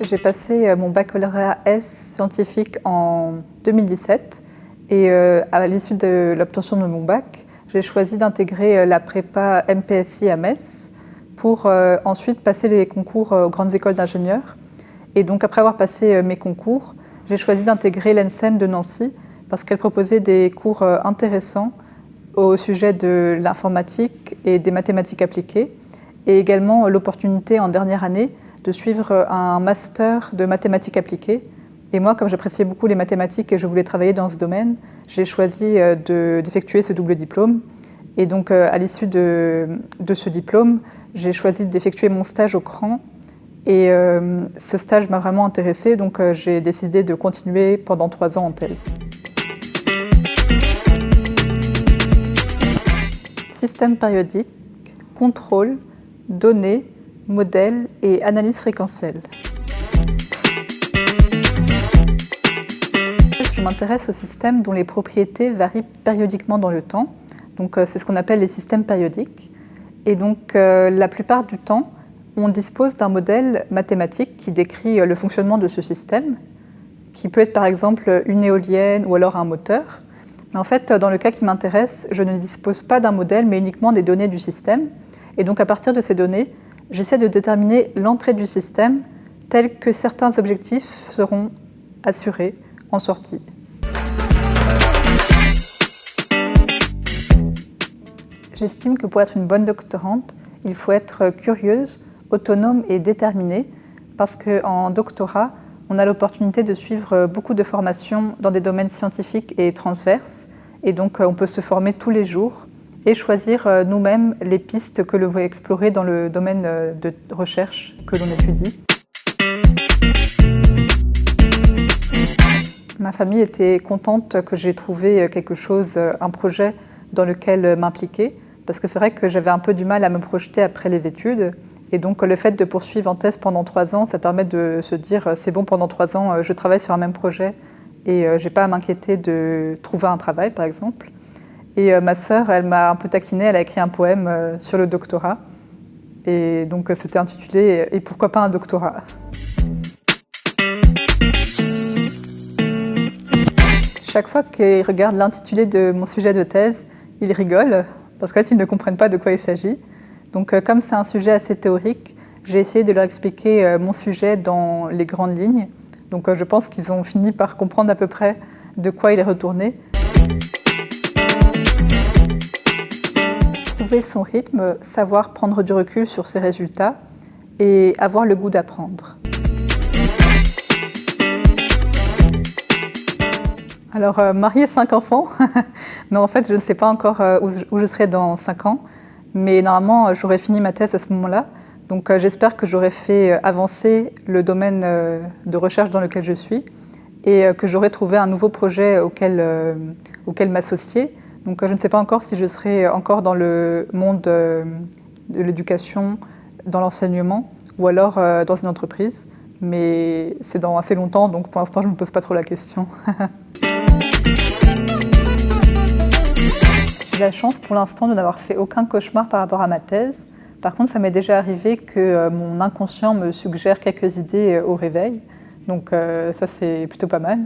J'ai passé mon baccalauréat S scientifique en 2017 et à l'issue de l'obtention de mon bac, j'ai choisi d'intégrer la prépa MPSI à Metz pour ensuite passer les concours aux grandes écoles d'ingénieurs. Et donc après avoir passé mes concours, j'ai choisi d'intégrer l'ENSEM de Nancy parce qu'elle proposait des cours intéressants au sujet de l'informatique et des mathématiques appliquées, et également l'opportunité en dernière année de suivre un master de mathématiques appliquées. Et moi, comme j'appréciais beaucoup les mathématiques et je voulais travailler dans ce domaine, j'ai choisi d'effectuer ce double diplôme. Et donc, à l'issue de ce diplôme, j'ai choisi d'effectuer mon stage au CRAN. Et ce stage m'a vraiment intéressée, donc j'ai décidé de continuer pendant 3 ans en thèse. Système périodique, contrôle, données, modèles et analyse fréquentielle. Je m'intéresse aux systèmes dont les propriétés varient périodiquement dans le temps. Donc, c'est ce qu'on appelle les systèmes périodiques. Et donc, la plupart du temps, on dispose d'un modèle mathématique qui décrit le fonctionnement de ce système, qui peut être par exemple une éolienne ou alors un moteur. Mais en fait, dans le cas qui m'intéresse, je ne dispose pas d'un modèle, mais uniquement des données du système. Et donc, à partir de ces données, j'essaie de déterminer l'entrée du système telle que certains objectifs seront assurés en sortie. J'estime que pour être une bonne doctorante, il faut être curieuse, autonome et déterminée, parce qu'en doctorat, on a l'opportunité de suivre beaucoup de formations dans des domaines scientifiques et transverses, et donc on peut se former tous les jours et choisir nous-mêmes les pistes que l'on veut explorer dans le domaine de recherche que l'on étudie. Ma famille était contente que j'ai trouvé quelque chose, un projet dans lequel m'impliquer, parce que c'est vrai que j'avais un peu du mal à me projeter après les études. Et donc le fait de poursuivre en thèse pendant 3 ans, ça permet de se dire c'est bon, pendant 3 ans, je travaille sur un même projet et je n'ai pas à m'inquiéter de trouver un travail, par exemple. Et ma sœur, elle m'a un peu taquinée, elle a écrit un poème sur le doctorat. Et donc c'était intitulé « Et pourquoi pas un doctorat ?» Chaque fois qu'ils regardent l'intitulé de mon sujet de thèse, ils rigolent, parce qu'en fait, ils ne comprennent pas de quoi il s'agit. Donc comme c'est un sujet assez théorique, j'ai essayé de leur expliquer mon sujet dans les grandes lignes. Donc je pense qu'ils ont fini par comprendre à peu près de quoi il est retourné. Trouver son rythme, savoir prendre du recul sur ses résultats et avoir le goût d'apprendre. Alors, marier 5 enfants, non, en fait, je ne sais pas encore où je serai dans 5 ans, mais normalement, j'aurai fini ma thèse à ce moment-là. Donc, j'espère que j'aurai fait avancer le domaine de recherche dans lequel je suis et que j'aurai trouvé un nouveau projet auquel m'associer. Donc, je ne sais pas encore si je serai encore dans le monde de l'éducation, dans l'enseignement ou alors dans une entreprise. Mais c'est dans assez longtemps, donc pour l'instant, je ne me pose pas trop la question. J'ai la chance pour l'instant de n'avoir fait aucun cauchemar par rapport à ma thèse. Par contre, ça m'est déjà arrivé que mon inconscient me suggère quelques idées au réveil. Donc ça, c'est plutôt pas mal.